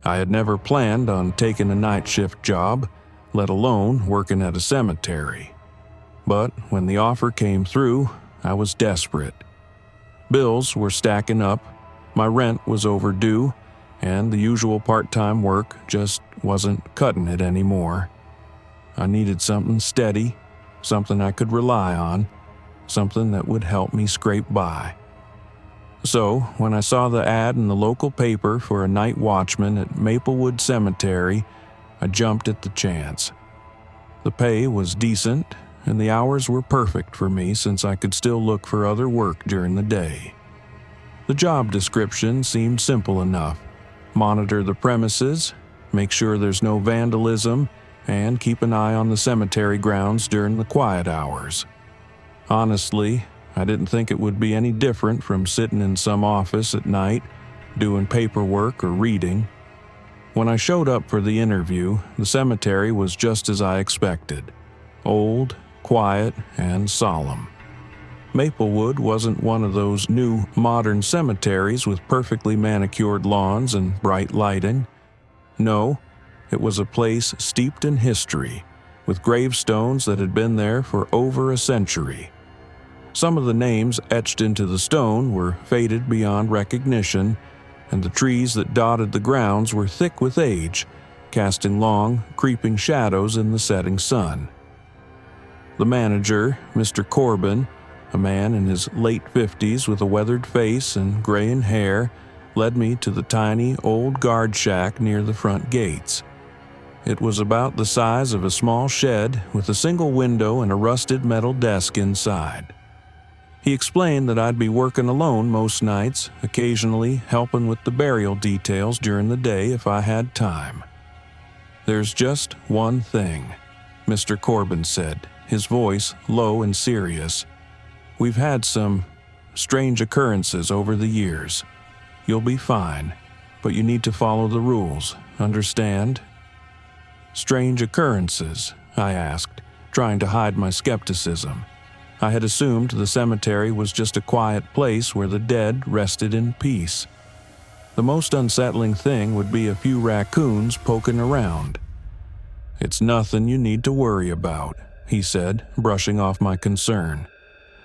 I had never planned on taking a night shift job, let alone working at a cemetery. But when the offer came through, I was desperate. Bills were stacking up, my rent was overdue, and the usual part-time work just wasn't cutting it anymore. I needed something steady, something I could rely on, something that would help me scrape by. So, when I saw the ad in the local paper for a night watchman at Maplewood Cemetery, I jumped at the chance. The pay was decent, and the hours were perfect for me since I could still look for other work during the day. The job description seemed simple enough. Monitor the premises, make sure there's no vandalism, and keep an eye on the cemetery grounds during the quiet hours. Honestly, I didn't think it would be any different from sitting in some office at night, doing paperwork or reading. When I showed up for the interview, the cemetery was just as I expected. Old, quiet, and solemn. Maplewood wasn't one of those new, modern cemeteries with perfectly manicured lawns and bright lighting. No, it was a place steeped in history, with gravestones that had been there for over a century. Some of the names etched into the stone were faded beyond recognition, and the trees that dotted the grounds were thick with age, casting long, creeping shadows in the setting sun. The manager, Mr. Corbin, a man in his late 50s with a weathered face and graying hair, led me to the tiny old guard shack near the front gates. It was about the size of a small shed with a single window and a rusted metal desk inside. He explained that I'd be working alone most nights, occasionally helping with the burial details during the day if I had time. "There's just one thing," Mr. Corbin said, his voice low and serious. "We've had some strange occurrences over the years. You'll be fine, but you need to follow the rules, understand?" "Strange occurrences?" I asked, trying to hide my skepticism. I had assumed the cemetery was just a quiet place where the dead rested in peace. The most unsettling thing would be a few raccoons poking around. "It's nothing you need to worry about," he said, brushing off my concern.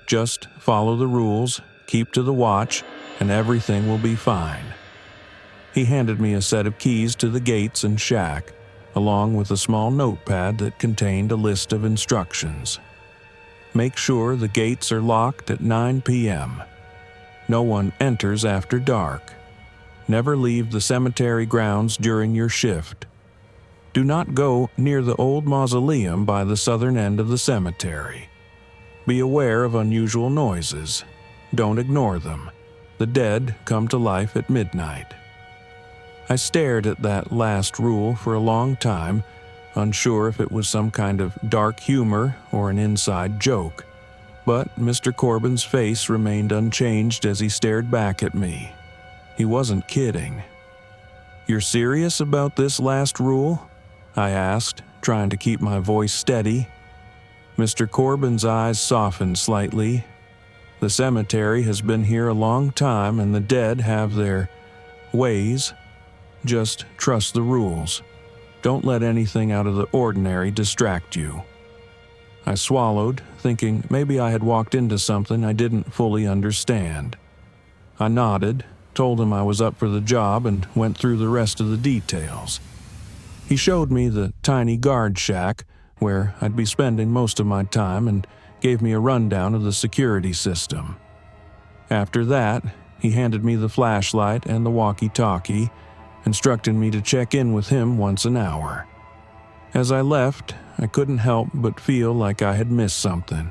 "Just follow the rules, keep to the watch, and everything will be fine." He handed me a set of keys to the gates and shack, along with a small notepad that contained a list of instructions. "Make sure the gates are locked at 9 p.m. No one enters after dark. Never leave the cemetery grounds during your shift. Do not go near the old mausoleum by the southern end of the cemetery. Be aware of unusual noises. Don't ignore them. The dead come to life at midnight." I stared at that last rule for a long time, unsure if it was some kind of dark humor or an inside joke. But Mr. Corbin's face remained unchanged as he stared back at me. He wasn't kidding. "You're serious about this last rule?" I asked, trying to keep my voice steady. Mr. Corbin's eyes softened slightly. "The cemetery has been here a long time and the dead have their ways. Just trust the rules. Don't let anything out of the ordinary distract you." I swallowed, thinking maybe I had walked into something I didn't fully understand. I nodded, told him I was up for the job, and went through the rest of the details. He showed me the tiny guard shack, where I'd be spending most of my time, and gave me a rundown of the security system. After that, he handed me the flashlight and the walkie-talkie, instructing me to check in with him once an hour. As I left, I couldn't help but feel like I had missed something.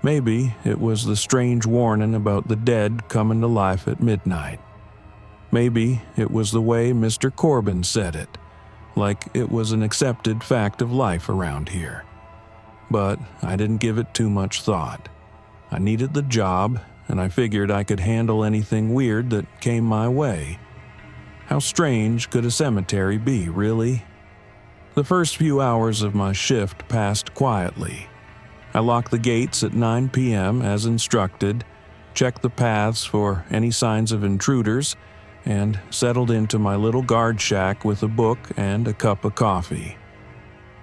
Maybe it was the strange warning about the dead coming to life at midnight. Maybe it was the way Mr. Corbin said it, like it was an accepted fact of life around here. But I didn't give it too much thought. I needed the job, and I figured I could handle anything weird that came my way. How strange could a cemetery be, really? The first few hours of my shift passed quietly. I locked the gates at 9 p.m. as instructed, checked the paths for any signs of intruders, and settled into my little guard shack with a book and a cup of coffee.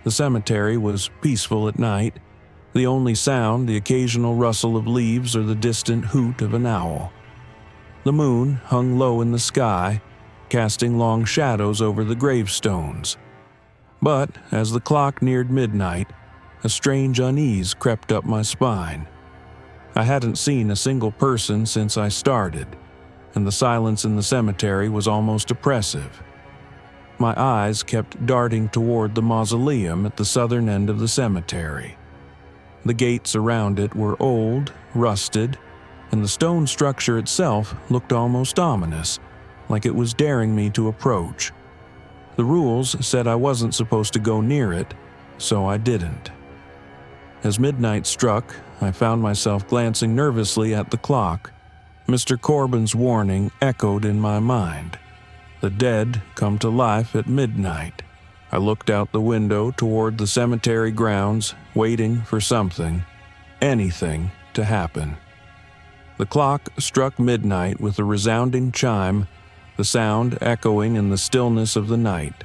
The cemetery was peaceful at night, the only sound the occasional rustle of leaves or the distant hoot of an owl. The moon hung low in the sky, casting long shadows over the gravestones. But as the clock neared midnight, a strange unease crept up my spine. I hadn't seen a single person since I started, and the silence in the cemetery was almost oppressive. My eyes kept darting toward the mausoleum at the southern end of the cemetery. The gates around it were old, rusted, and the stone structure itself looked almost ominous, like it was daring me to approach. The rules said I wasn't supposed to go near it, so I didn't. As midnight struck, I found myself glancing nervously at the clock. Mr. Corbin's warning echoed in my mind. The dead come to life at midnight. I looked out the window toward the cemetery grounds, waiting for something, anything, to happen. The clock struck midnight with a resounding chime, the sound echoing in the stillness of the night.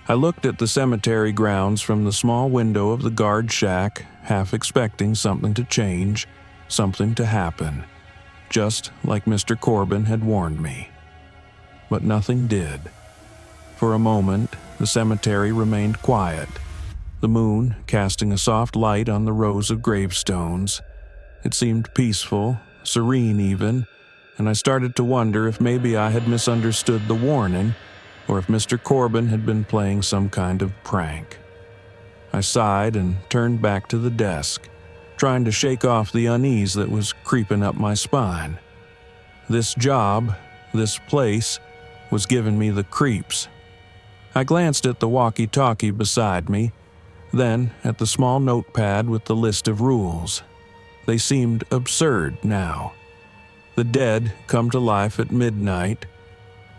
I looked at the cemetery grounds from the small window of the guard shack, half expecting something to change, something to happen, just like Mr. Corbin had warned me. But nothing did. For a moment, the cemetery remained quiet, the moon casting a soft light on the rows of gravestones. It seemed peaceful, serene even, and I started to wonder if maybe I had misunderstood the warning, or if Mr. Corbin had been playing some kind of prank. I sighed and turned back to the desk, trying to shake off the unease that was creeping up my spine. This job, this place, was giving me the creeps. I glanced at the walkie-talkie beside me, then at the small notepad with the list of rules. They seemed absurd now. The dead come to life at midnight.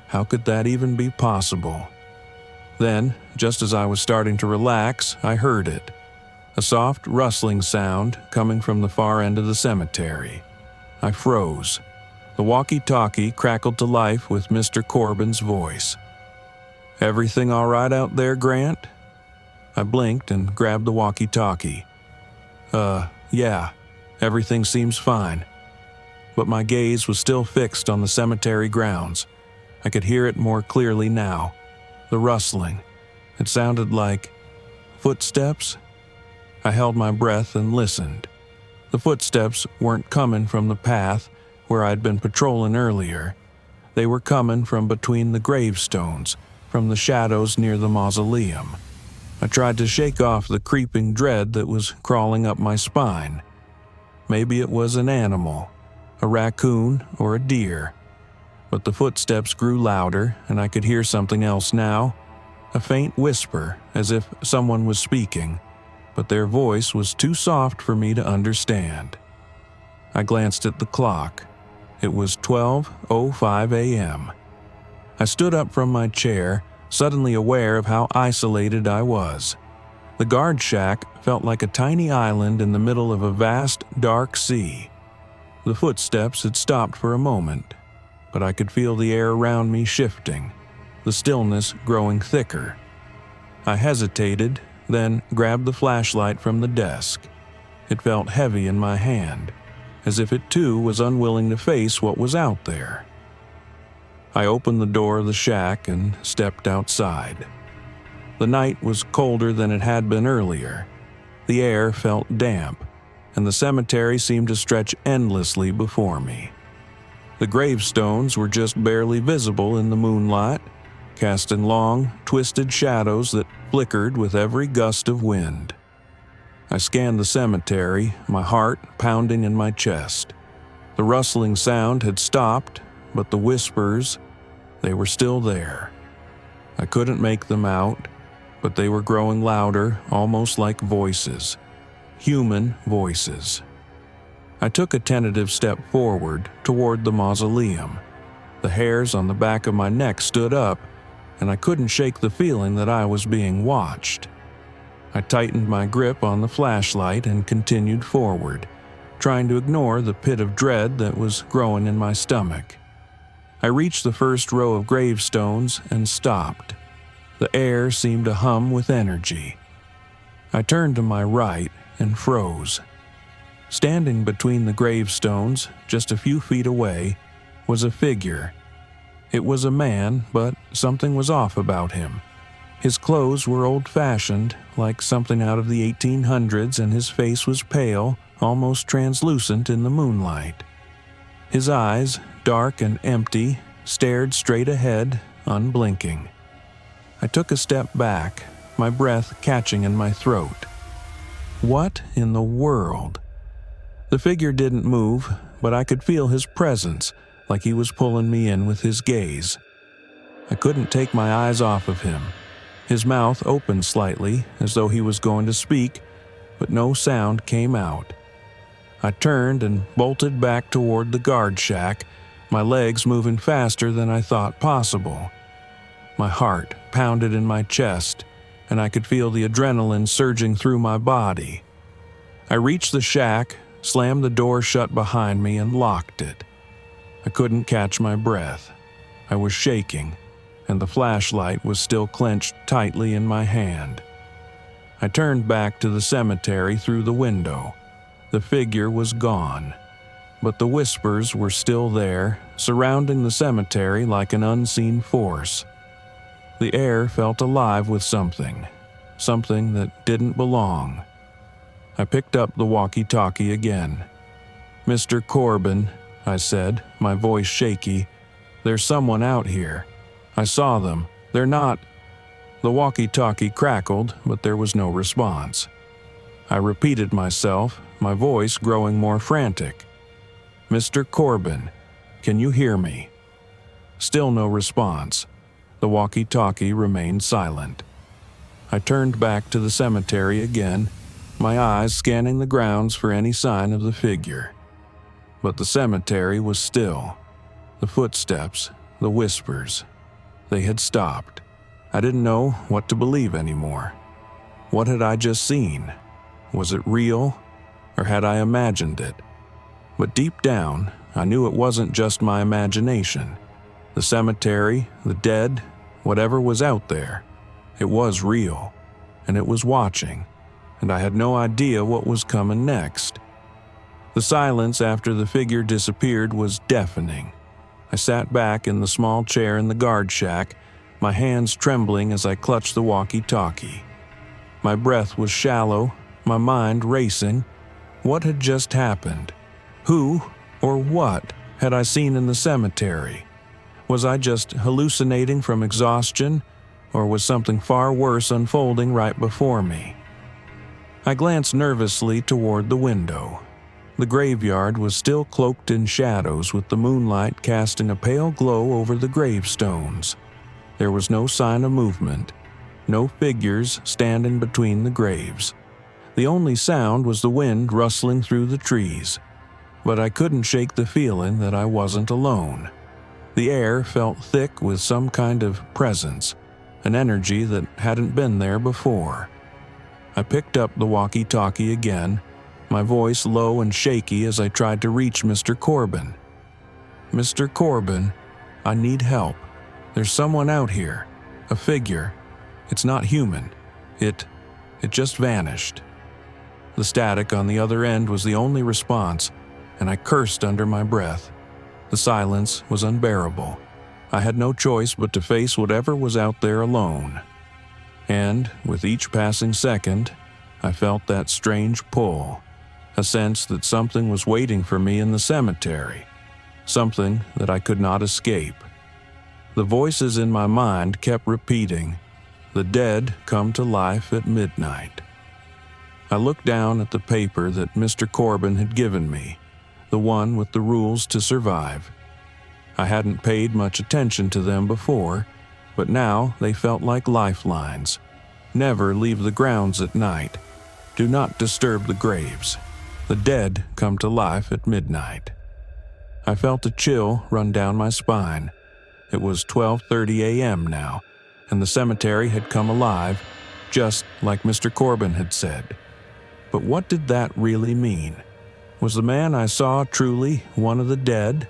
How could that even be possible? Then, just as I was starting to relax, I heard it. A soft rustling sound coming from the far end of the cemetery. I froze. The walkie-talkie crackled to life with Mr. Corbin's voice. "Everything all right out there, Grant?" I blinked and grabbed the walkie-talkie. Yeah, everything seems fine." But my gaze was still fixed on the cemetery grounds. I could hear it more clearly now. The rustling. It sounded like footsteps. I held my breath and listened. The footsteps weren't coming from the path where I'd been patrolling earlier. They were coming from between the gravestones, from the shadows near the mausoleum. I tried to shake off the creeping dread that was crawling up my spine. Maybe it was an animal, a raccoon or a deer. But the footsteps grew louder, and I could hear something else now, a faint whisper as if someone was speaking, but their voice was too soft for me to understand. I glanced at the clock. It was 12:05 a.m. I stood up from my chair, suddenly aware of how isolated I was. The guard shack felt like a tiny island in the middle of a vast, dark sea. The footsteps had stopped for a moment, but I could feel the air around me shifting, the stillness growing thicker. I hesitated, then grabbed the flashlight from the desk. It felt heavy in my hand, as if it too was unwilling to face what was out there. I opened the door of the shack and stepped outside. The night was colder than it had been earlier. The air felt damp, and the cemetery seemed to stretch endlessly before me. The gravestones were just barely visible in the moonlight, casting long, twisted shadows that flickered with every gust of wind. I scanned the cemetery, my heart pounding in my chest. The rustling sound had stopped, but the whispers, they were still there. I couldn't make them out, but they were growing louder, almost like voices. Human voices. I took a tentative step forward toward the mausoleum. The hairs on the back of my neck stood up, and I couldn't shake the feeling that I was being watched. I tightened my grip on the flashlight and continued forward, trying to ignore the pit of dread that was growing in my stomach. I reached the first row of gravestones and stopped. The air seemed to hum with energy. I turned to my right and froze. Standing between the gravestones, just a few feet away, was a figure. It was a man, but something was off about him. His clothes were old-fashioned, like something out of the 1800s, and his face was pale, almost translucent in the moonlight. His eyes, dark and empty, stared straight ahead, unblinking. I took a step back, my breath catching in my throat. What in the world? The figure didn't move, but I could feel his presence, like he was pulling me in with his gaze. I couldn't take my eyes off of him. His mouth opened slightly, as though he was going to speak, but no sound came out. I turned and bolted back toward the guard shack, my legs moving faster than I thought possible. My heart pounded in my chest, and I could feel the adrenaline surging through my body. I reached the shack, slammed the door shut behind me, and locked it. I couldn't catch my breath. I was shaking, and the flashlight was still clenched tightly in my hand. I turned back to the cemetery through the window. The figure was gone, but the whispers were still there, surrounding the cemetery like an unseen force. The air felt alive with something that didn't belong. I picked up the walkie-talkie again. "Mr. Corbin," I said, my voice shaky, "there's someone out here. I saw them. They're not—" The walkie-talkie crackled, but there was no response. I repeated myself, my voice growing more frantic. "Mr. Corbin, can you hear me?" Still no response. The walkie-talkie remained silent. I turned back to the cemetery again, my eyes scanning the grounds for any sign of the figure. But the cemetery was still. The footsteps, the whispers, they had stopped. I didn't know what to believe anymore. What had I just seen? Was it real, or had I imagined it? But deep down, I knew it wasn't just my imagination. The cemetery, the dead, whatever was out there, it was real, and it was watching, and I had no idea what was coming next. The silence after the figure disappeared was deafening. I sat back in the small chair in the guard shack, my hands trembling as I clutched the walkie-talkie. My breath was shallow, my mind racing. What had just happened? Who or what had I seen in the cemetery? Was I just hallucinating from exhaustion, or was something far worse unfolding right before me? I glanced nervously toward the window. The graveyard was still cloaked in shadows, with the moonlight casting a pale glow over the gravestones. There was no sign of movement, no figures standing between the graves. The only sound was the wind rustling through the trees. But I couldn't shake the feeling that I wasn't alone. The air felt thick with some kind of presence, an energy that hadn't been there before. I picked up the walkie-talkie again, my voice low and shaky as I tried to reach Mr. Corbin. "Mr. Corbin, I need help. There's someone out here, a figure. It's not human. It just vanished." The static on the other end was the only response, and I cursed under my breath. The silence was unbearable. I had no choice but to face whatever was out there alone. And, with each passing second, I felt that strange pull, a sense that something was waiting for me in the cemetery, something that I could not escape. The voices in my mind kept repeating, "The dead come to life at midnight." I looked down at the paper that Mr. Corbin had given me, the one with the rules to survive. I hadn't paid much attention to them before, but now they felt like lifelines. Never leave the grounds at night. Do not disturb the graves. The dead come to life at midnight. I felt a chill run down my spine. It was 12:30 a.m. now, and the cemetery had come alive, just like Mr. Corbin had said. But what did that really mean? Was the man I saw truly one of the dead?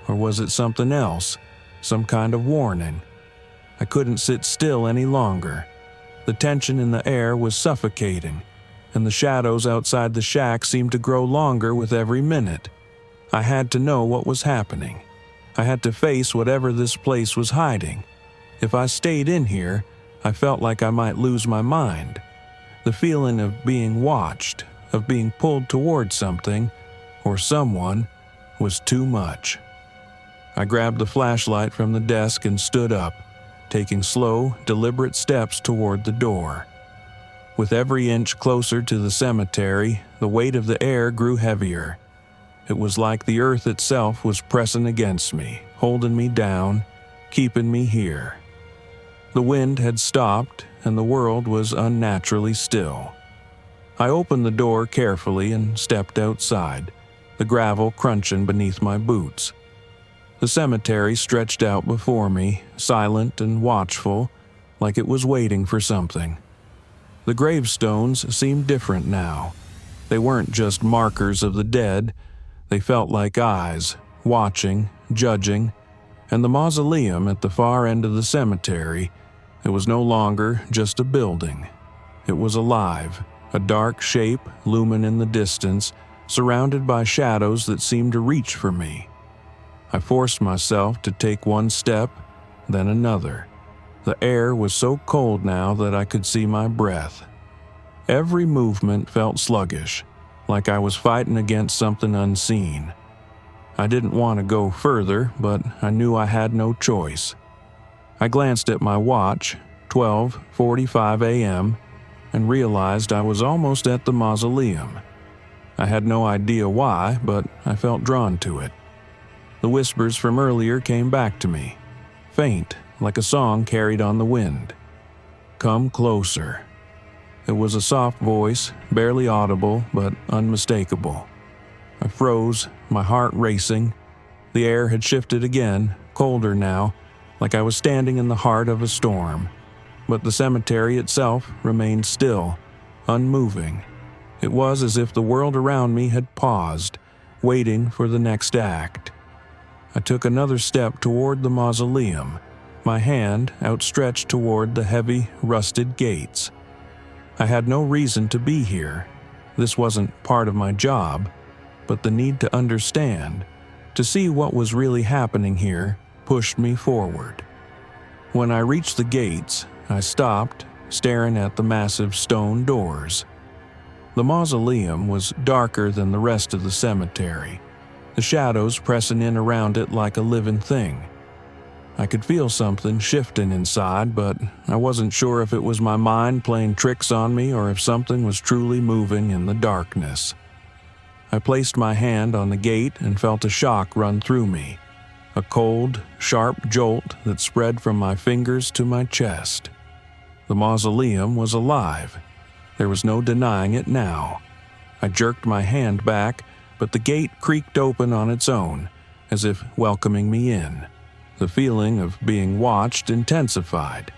Or was it something else? Some kind of warning? I couldn't sit still any longer. The tension in the air was suffocating, and the shadows outside the shack seemed to grow longer with every minute. I had to know what was happening. I had to face whatever this place was hiding. If I stayed in here, I felt like I might lose my mind. The feeling of being watched, of being pulled towards something, or someone, was too much. I grabbed the flashlight from the desk and stood up, taking slow, deliberate steps toward the door. With every inch closer to the cemetery, the weight of the air grew heavier. It was like the earth itself was pressing against me, holding me down, keeping me here. The wind had stopped, and the world was unnaturally still. I opened the door carefully and stepped outside, the gravel crunching beneath my boots. The cemetery stretched out before me, silent and watchful, like it was waiting for something. The gravestones seemed different now. They weren't just markers of the dead. They felt like eyes, watching, judging, and the mausoleum at the far end of the cemetery, it was no longer just a building. It was alive, a dark shape looming in the distance, surrounded by shadows that seemed to reach for me. I forced myself to take one step, then another. The air was so cold now that I could see my breath. Every movement felt sluggish, like I was fighting against something unseen. I didn't want to go further, but I knew I had no choice. I glanced at my watch, 12:45 a.m., and realized I was almost at the mausoleum. I had no idea why, but I felt drawn to it. The whispers from earlier came back to me, faint, like a song carried on the wind. "Come closer." It was a soft voice, barely audible but unmistakable. I froze, my heart racing. The air had shifted again, colder now, like I was standing in the heart of a storm. But the cemetery itself remained still, unmoving. It was as if the world around me had paused, waiting for the next act. I took another step toward the mausoleum, my hand outstretched toward the heavy, rusted gates. I had no reason to be here. This wasn't part of my job, but the need to understand, to see what was really happening here, pushed me forward. When I reached the gates, I stopped, staring at the massive stone doors. The mausoleum was darker than the rest of the cemetery, the shadows pressing in around it like a living thing. I could feel something shifting inside, but I wasn't sure if it was my mind playing tricks on me or if something was truly moving in the darkness. I placed my hand on the gate and felt a shock run through me, a cold, sharp jolt that spread from my fingers to my chest. The mausoleum was alive. There was no denying it now. I jerked my hand back, but the gate creaked open on its own, as if welcoming me in. The feeling of being watched intensified.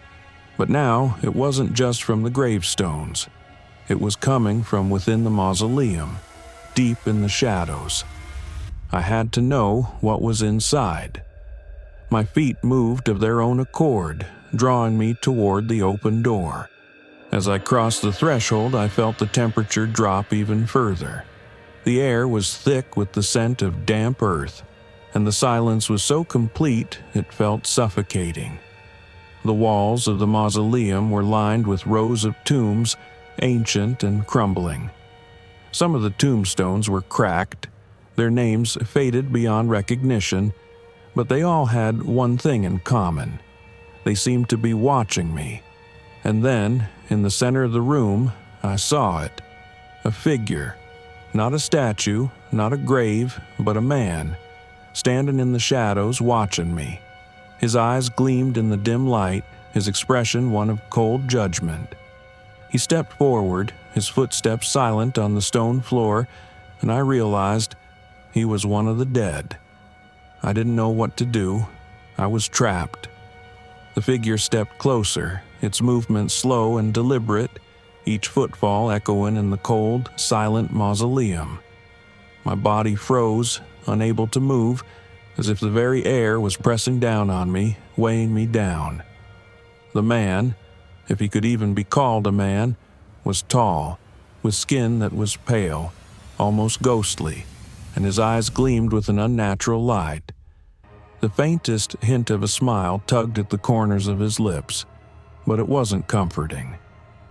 But now it wasn't just from the gravestones. It was coming from within the mausoleum, deep in the shadows. I had to know what was inside. My feet moved of their own accord, drawing me toward the open door. As I crossed the threshold, I felt the temperature drop even further. The air was thick with the scent of damp earth, and the silence was so complete it felt suffocating. The walls of the mausoleum were lined with rows of tombs, ancient and crumbling. Some of the tombstones were cracked, their names faded beyond recognition, but they all had one thing in common. They seemed to be watching me. And then, in the center of the room, I saw it. A figure. Not a statue, not a grave, but a man, standing in the shadows watching me. His eyes gleamed in the dim light, his expression one of cold judgment. He stepped forward, his footsteps silent on the stone floor, and I realized he was one of the dead. I didn't know what to do. I was trapped. The figure stepped closer, its movement slow and deliberate, each footfall echoing in the cold, silent mausoleum. My body froze, unable to move, as if the very air was pressing down on me, weighing me down. The man, if he could even be called a man, was tall, with skin that was pale, almost ghostly, and his eyes gleamed with an unnatural light. The faintest hint of a smile tugged at the corners of his lips, but it wasn't comforting.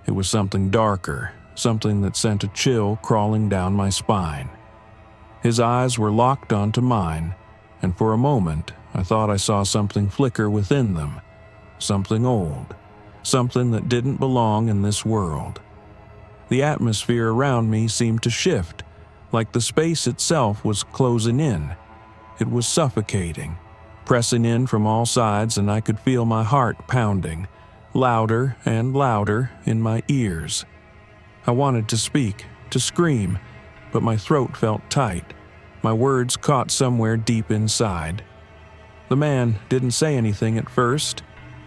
It was something darker, something that sent a chill crawling down my spine. His eyes were locked onto mine, and for a moment I thought I saw something flicker within them, something old, something that didn't belong in this world. The atmosphere around me seemed to shift, like the space itself was closing in. It was suffocating, pressing in from all sides, and I could feel my heart pounding, louder and louder in my ears. I wanted to speak, to scream, but my throat felt tight. My words caught somewhere deep inside. The man didn't say anything at first.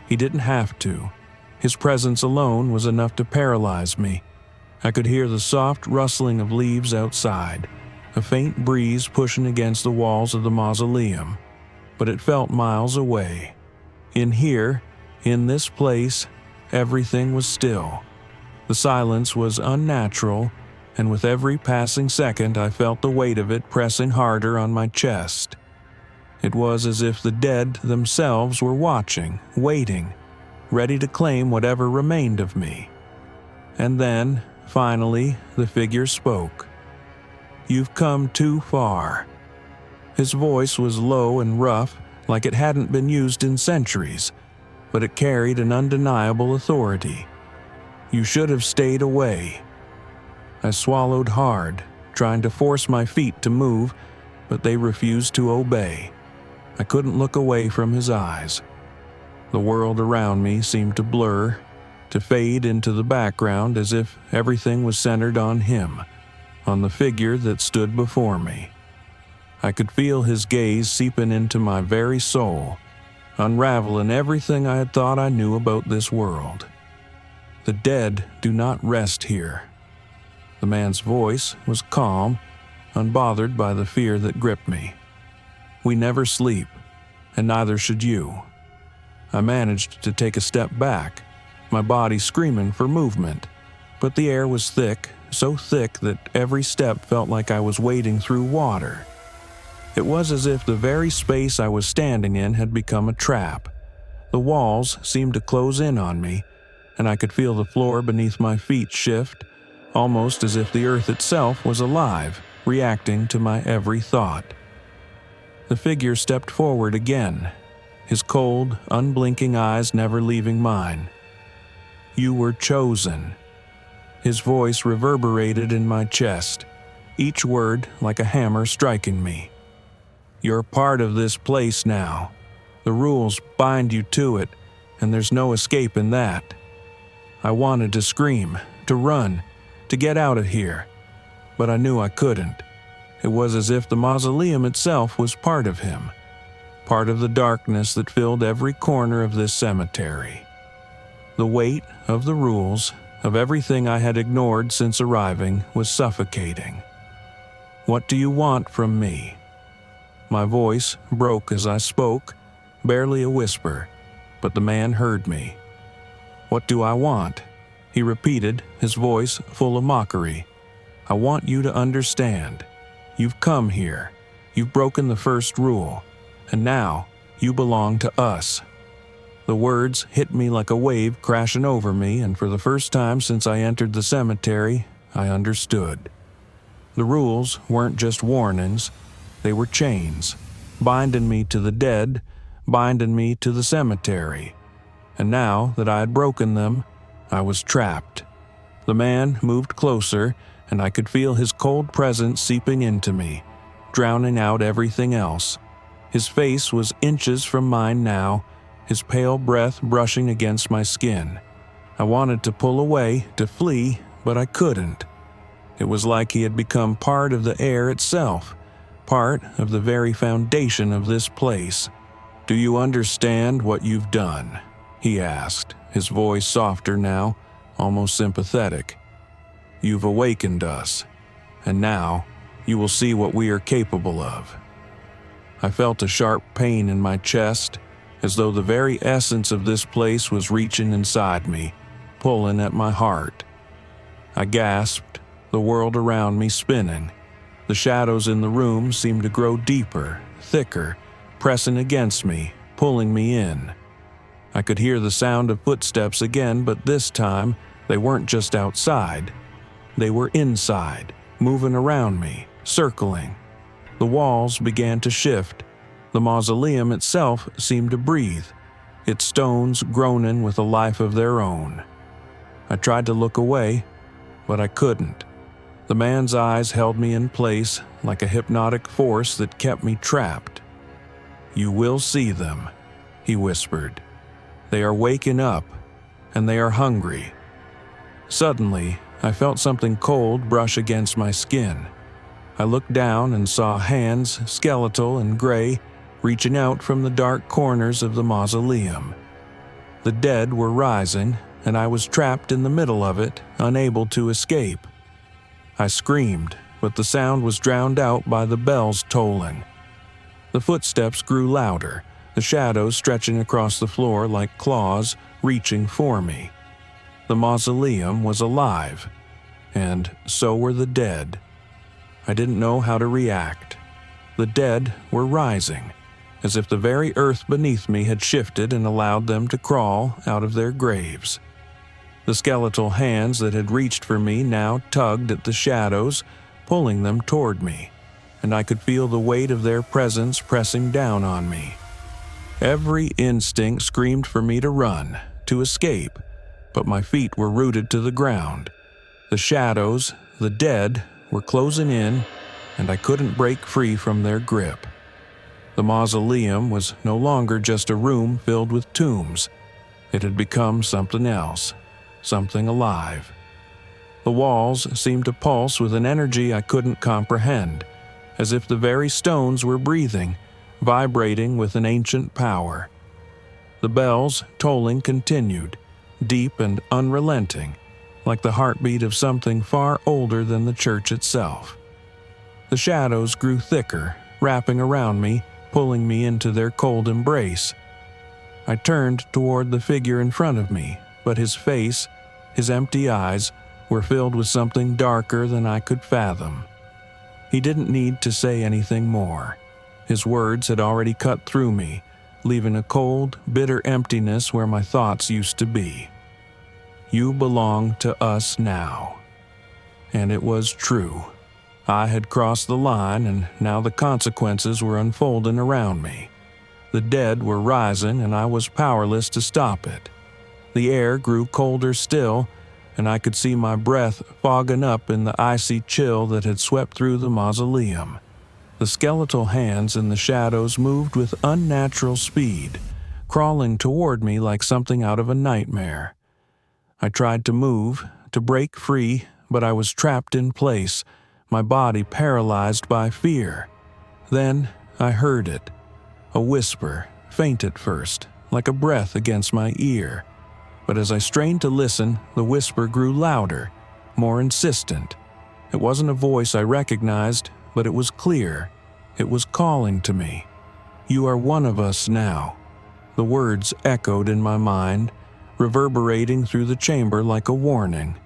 He didn't have to. His presence alone was enough to paralyze me. I could hear the soft rustling of leaves outside, a faint breeze pushing against the walls of the mausoleum, but it felt miles away. In here, in this place, everything was still. The silence was unnatural, and with every passing second I felt the weight of it pressing harder on my chest. It was as if the dead themselves were watching, waiting, ready to claim whatever remained of me. And then, finally, the figure spoke. "You've come too far." His voice was low and rough, like it hadn't been used in centuries, but it carried an undeniable authority. "You should have stayed away." I swallowed hard, trying to force my feet to move, but they refused to obey. I couldn't look away from his eyes. The world around me seemed to blur, to fade into the background as if everything was centered on him, on the figure that stood before me. I could feel his gaze seeping into my very soul, unraveling everything I had thought I knew about this world. "The dead do not rest here." The man's voice was calm, unbothered by the fear that gripped me. "We never sleep, and neither should you." I managed to take a step back, my body screaming for movement, but the air was thick, so thick that every step felt like I was wading through water. It was as if the very space I was standing in had become a trap. The walls seemed to close in on me, and I could feel the floor beneath my feet shift, almost as if the earth itself was alive, reacting to my every thought. The figure stepped forward again, his cold, unblinking eyes never leaving mine. "You were chosen." His voice reverberated in my chest, each word like a hammer striking me. "You're part of this place now. The rules bind you to it, and there's no escaping that." I wanted to scream, to run, to get out of here, but I knew I couldn't. It was as if the mausoleum itself was part of him, part of the darkness that filled every corner of this cemetery. The weight of the rules, of everything I had ignored since arriving, was suffocating. "What do you want from me?" My voice broke as I spoke, barely a whisper, but the man heard me. "What do I want?" he repeated, his voice full of mockery. "I want you to understand. You've come here. You've broken the first rule, and now you belong to us." The words hit me like a wave crashing over me, and for the first time since I entered the cemetery, I understood. The rules weren't just warnings, they were chains, binding me to the dead, binding me to the cemetery. And now that I had broken them, I was trapped. The man moved closer, and I could feel his cold presence seeping into me, drowning out everything else. His face was inches from mine now, his pale breath brushing against my skin. I wanted to pull away, to flee, but I couldn't. It was like he had become part of the air itself, part of the very foundation of this place. "Do you understand what you've done?" he asked, his voice softer now, almost sympathetic. "You've awakened us, and now you will see what we are capable of." I felt a sharp pain in my chest, as though the very essence of this place was reaching inside me, pulling at my heart. I gasped, the world around me spinning. The shadows in the room seemed to grow deeper, thicker, pressing against me, pulling me in. I could hear the sound of footsteps again, but this time they weren't just outside. They were inside, moving around me, circling. The walls began to shift. The mausoleum itself seemed to breathe, its stones groaning with a life of their own. I tried to look away, but I couldn't. The man's eyes held me in place like a hypnotic force that kept me trapped. "You will see them," he whispered. "They are waking up, and they are hungry." Suddenly, I felt something cold brush against my skin. I looked down and saw hands, skeletal and gray, reaching out from the dark corners of the mausoleum. The dead were rising, and I was trapped in the middle of it, unable to escape. I screamed, but the sound was drowned out by the bells tolling. The footsteps grew louder, the shadows stretching across the floor like claws reaching for me. The mausoleum was alive, and so were the dead. I didn't know how to react. The dead were rising, as if the very earth beneath me had shifted and allowed them to crawl out of their graves. The skeletal hands that had reached for me now tugged at the shadows, pulling them toward me, and I could feel the weight of their presence pressing down on me. Every instinct screamed for me to run, to escape, but my feet were rooted to the ground. The shadows, the dead, were closing in, and I couldn't break free from their grip. The mausoleum was no longer just a room filled with tombs. It had become something else, something alive. The walls seemed to pulse with an energy I couldn't comprehend, as if the very stones were breathing, vibrating with an ancient power. The bells tolling continued, deep and unrelenting, like the heartbeat of something far older than the church itself. The shadows grew thicker, wrapping around me, pulling me into their cold embrace. I turned toward the figure in front of me, but his face, his empty eyes, were filled with something darker than I could fathom. He didn't need to say anything more. His words had already cut through me, leaving a cold, bitter emptiness where my thoughts used to be. "You belong to us now." And it was true. I had crossed the line, and now the consequences were unfolding around me. The dead were rising, and I was powerless to stop it. The air grew colder still, and I could see my breath fogging up in the icy chill that had swept through the mausoleum. The skeletal hands in the shadows moved with unnatural speed, crawling toward me like something out of a nightmare. I tried to move, to break free, but I was trapped in place, my body paralyzed by fear. Then I heard it. A whisper, faint at first, like a breath against my ear. But as I strained to listen, the whisper grew louder, more insistent. It wasn't a voice I recognized, but it was clear. It was calling to me. "You are one of us now." The words echoed in my mind, reverberating through the chamber like a warning.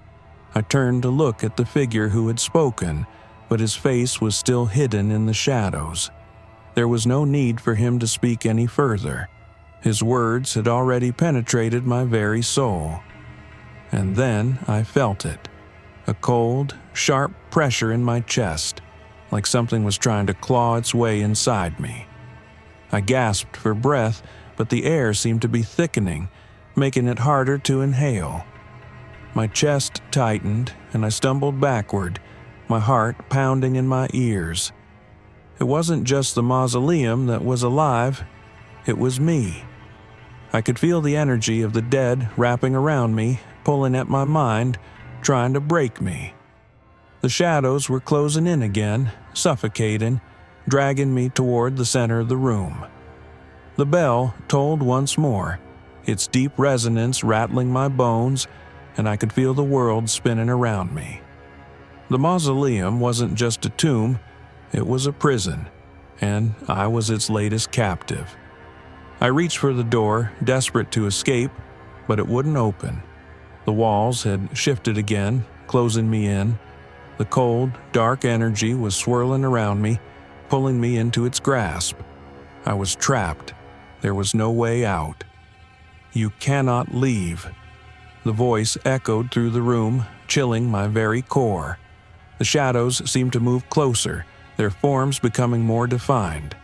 I turned to look at the figure who had spoken, but his face was still hidden in the shadows. There was no need for him to speak any further. His words had already penetrated my very soul. And then I felt it. A cold, sharp pressure in my chest, like something was trying to claw its way inside me. I gasped for breath, but the air seemed to be thickening, making it harder to inhale. My chest tightened, and I stumbled backward, my heart pounding in my ears. It wasn't just the mausoleum that was alive, it was me. I could feel the energy of the dead wrapping around me, pulling at my mind, trying to break me. The shadows were closing in again, suffocating, dragging me toward the center of the room. The bell tolled once more, its deep resonance rattling my bones, and I could feel the world spinning around me. The mausoleum wasn't just a tomb, it was a prison. and I was its latest captive. I reached for the door, desperate to escape, but it wouldn't open. The walls had shifted again, closing me in. The cold, dark energy was swirling around me, pulling me into its grasp. I was trapped. There was no way out. "You cannot leave." The voice echoed through the room, chilling my very core. The shadows seemed to move closer, their forms becoming more defined.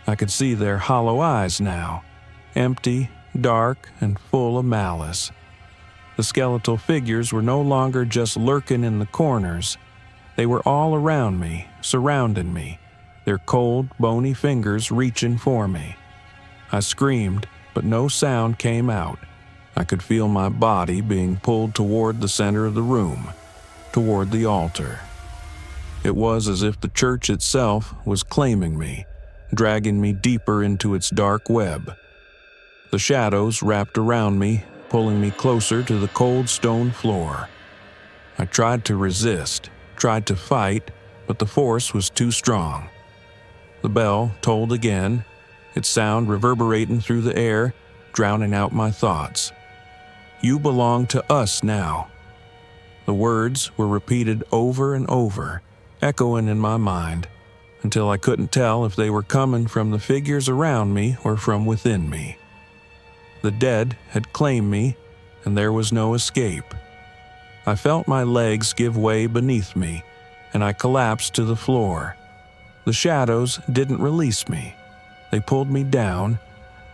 I could see their hollow eyes now, empty, dark, and full of malice. The skeletal figures were no longer just lurking in the corners. They were all around me, surrounding me, their cold, bony fingers reaching for me. I screamed, but no sound came out. I could feel my body being pulled toward the center of the room, toward the altar. It was as if the church itself was claiming me, dragging me deeper into its dark web. The shadows wrapped around me, pulling me closer to the cold stone floor. I tried to resist, tried to fight, but the force was too strong. The bell tolled again, its sound reverberating through the air, drowning out my thoughts. "You belong to us now." The words were repeated over and over, echoing in my mind, until I couldn't tell if they were coming from the figures around me or from within me. The dead had claimed me, and there was no escape. I felt my legs give way beneath me, and I collapsed to the floor. The shadows didn't release me. They pulled me down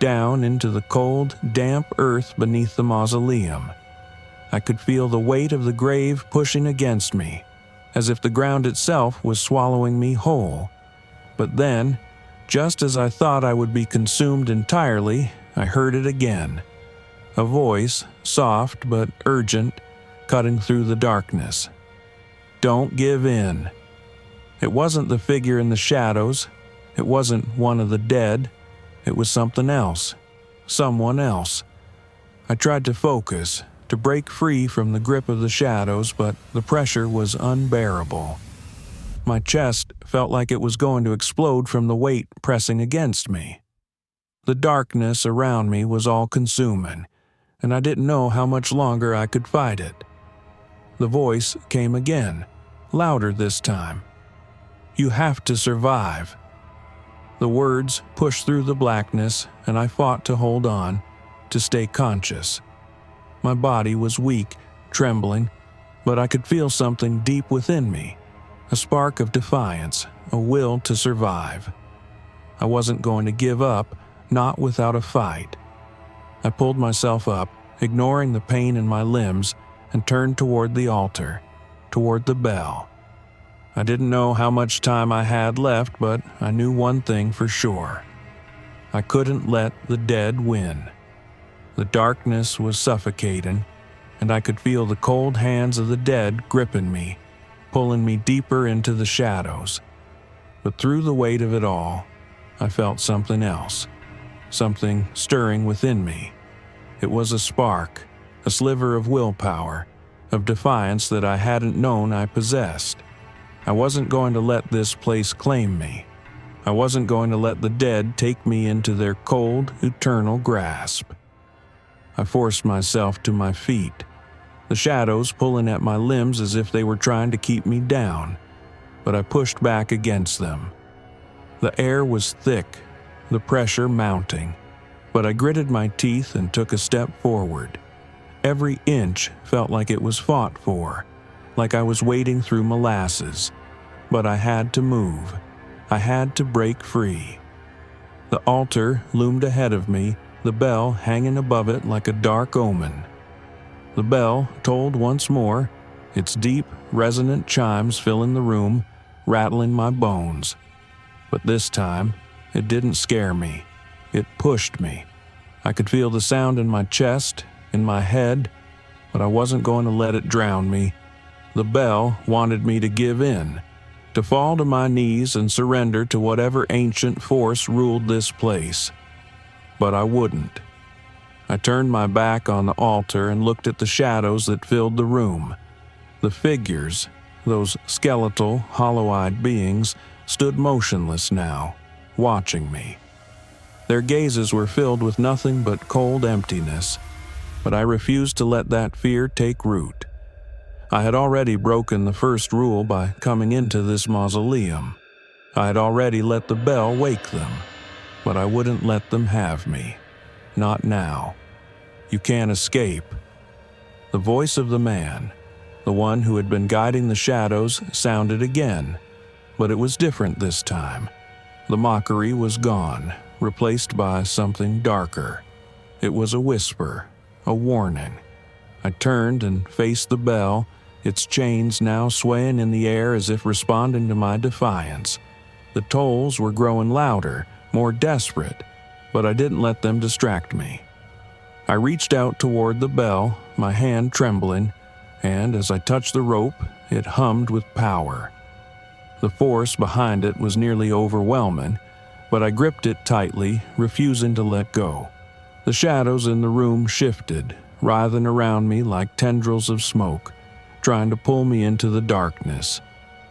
into the cold, damp earth beneath the mausoleum. I could feel the weight of the grave pushing against me, as if the ground itself was swallowing me whole. But then, just as I thought I would be consumed entirely, I heard it again. A voice, soft but urgent, cutting through the darkness. "Don't give in." It wasn't the figure in the shadows. It wasn't one of the dead. It was something else. Someone else. I tried to focus, to break free from the grip of the shadows, but the pressure was unbearable. My chest felt like it was going to explode from the weight pressing against me. The darkness around me was all-consuming, and I didn't know how much longer I could fight it. The voice came again, louder this time. "You have to survive." The words pushed through the blackness, and I fought to hold on, to stay conscious. My body was weak, trembling, but I could feel something deep within me, a spark of defiance, a will to survive. I wasn't going to give up, not without a fight. I pulled myself up, ignoring the pain in my limbs, and turned toward the altar, toward the bell. I didn't know how much time I had left, but I knew one thing for sure. I couldn't let the dead win. The darkness was suffocating, and I could feel the cold hands of the dead gripping me, pulling me deeper into the shadows. But through the weight of it all, I felt something else, something stirring within me. It was a spark, a sliver of willpower, of defiance that I hadn't known I possessed. I wasn't going to let this place claim me. I wasn't going to let the dead take me into their cold, eternal grasp. I forced myself to my feet, the shadows pulling at my limbs as if they were trying to keep me down, but I pushed back against them. The air was thick, the pressure mounting, but I gritted my teeth and took a step forward. Every inch felt like it was fought for, like I was wading through molasses. But I had to move. I had to break free. The altar loomed ahead of me, the bell hanging above it like a dark omen. The bell tolled once more, its deep, resonant chimes filling the room, rattling my bones. But this time, it didn't scare me. It pushed me. I could feel the sound in my chest, in my head, but I wasn't going to let it drown me. The bell wanted me to give in, to fall to my knees and surrender to whatever ancient force ruled this place. But I wouldn't. I turned my back on the altar and looked at the shadows that filled the room. The figures, those skeletal, hollow-eyed beings, stood motionless now, watching me. Their gazes were filled with nothing but cold emptiness, but I refused to let that fear take root. I had already broken the first rule by coming into this mausoleum. I had already let the bell wake them, but I wouldn't let them have me. Not now. You can't escape. The voice of the man, the one who had been guiding the shadows, sounded again, but it was different this time. The mockery was gone, replaced by something darker. It was a whisper, a warning. I turned and faced the bell, its chains now swaying in the air as if responding to my defiance. The tolls were growing louder, more desperate, but I didn't let them distract me. I reached out toward the bell, my hand trembling, and as I touched the rope, it hummed with power. The force behind it was nearly overwhelming, but I gripped it tightly, refusing to let go. The shadows in the room shifted, writhing around me like tendrils of smoke, trying to pull me into the darkness.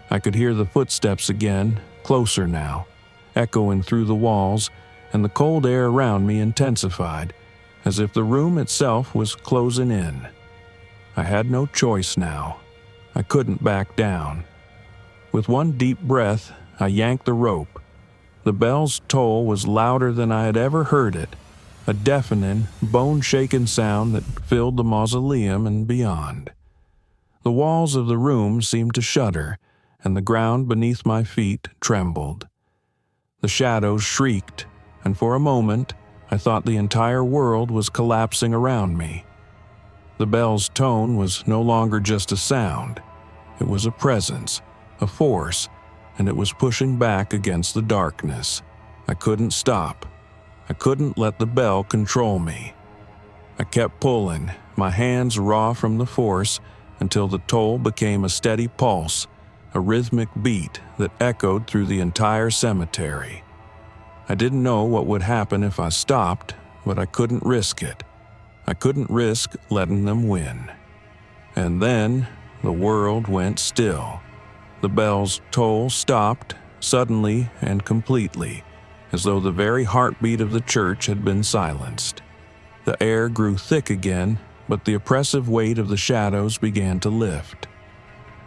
I could hear the footsteps again, closer now, echoing through the walls, and the cold air around me intensified, as if the room itself was closing in. I had no choice now. I couldn't back down. With one deep breath, I yanked the rope. The bell's toll was louder than I had ever heard it, a deafening, bone-shaking sound that filled the mausoleum and beyond. The walls of the room seemed to shudder, and the ground beneath my feet trembled. The shadows shrieked, and for a moment, I thought the entire world was collapsing around me. The bell's tone was no longer just a sound. It was a presence, a force, and it was pushing back against the darkness. I couldn't stop. I couldn't let the bell control me. I kept pulling, my hands raw from the force, until the toll became a steady pulse, a rhythmic beat that echoed through the entire cemetery. I didn't know what would happen if I stopped, but I couldn't risk it. I couldn't risk letting them win. And then the world went still. The bell's toll stopped, suddenly and completely, as though the very heartbeat of the church had been silenced. The air grew thick again, but the oppressive weight of the shadows began to lift.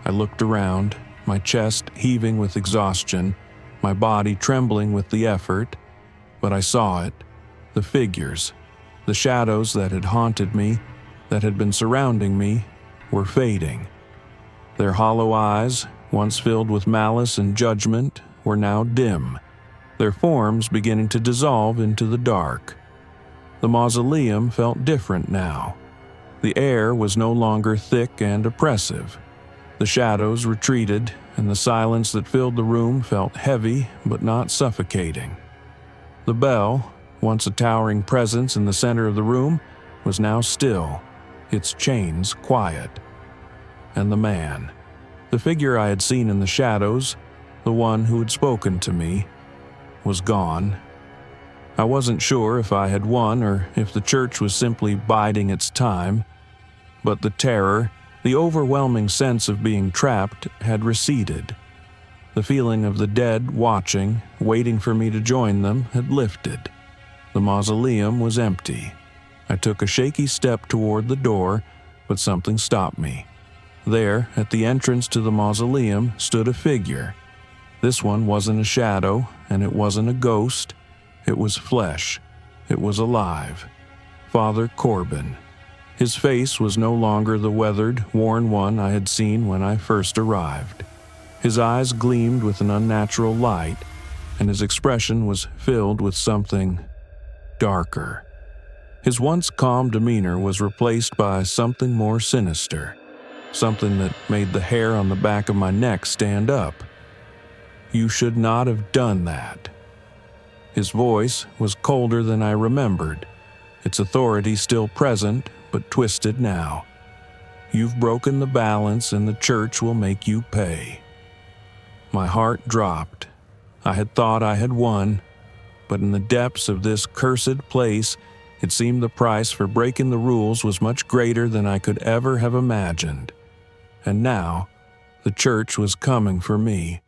I looked around, my chest heaving with exhaustion, my body trembling with the effort, but I saw it, the figures, the shadows that had haunted me, that had been surrounding me, were fading. Their hollow eyes, once filled with malice and judgment, were now dim, their forms beginning to dissolve into the dark. The mausoleum felt different now. The air was no longer thick and oppressive. The shadows retreated, and the silence that filled the room felt heavy but not suffocating. The bell, once a towering presence in the center of the room, was now still, its chains quiet. And the man, the figure I had seen in the shadows, the one who had spoken to me, was gone. I wasn't sure if I had won or if the church was simply biding its time, but the terror, the overwhelming sense of being trapped, had receded. The feeling of the dead watching, waiting for me to join them, had lifted. The mausoleum was empty. I took a shaky step toward the door, but something stopped me. There, at the entrance to the mausoleum, stood a figure. This one wasn't a shadow, and it wasn't a ghost. It was flesh. It was alive. Father Corbin. His face was no longer the weathered, worn one I had seen when I first arrived. His eyes gleamed with an unnatural light, and his expression was filled with something darker. His once calm demeanor was replaced by something more sinister, something that made the hair on the back of my neck stand up. "You should not have done that." His voice was colder than I remembered, its authority still present, but twisted now. "You've broken the balance, and the church will make you pay." My heart dropped. I had thought I had won, but in the depths of this cursed place, it seemed the price for breaking the rules was much greater than I could ever have imagined. And now, the church was coming for me.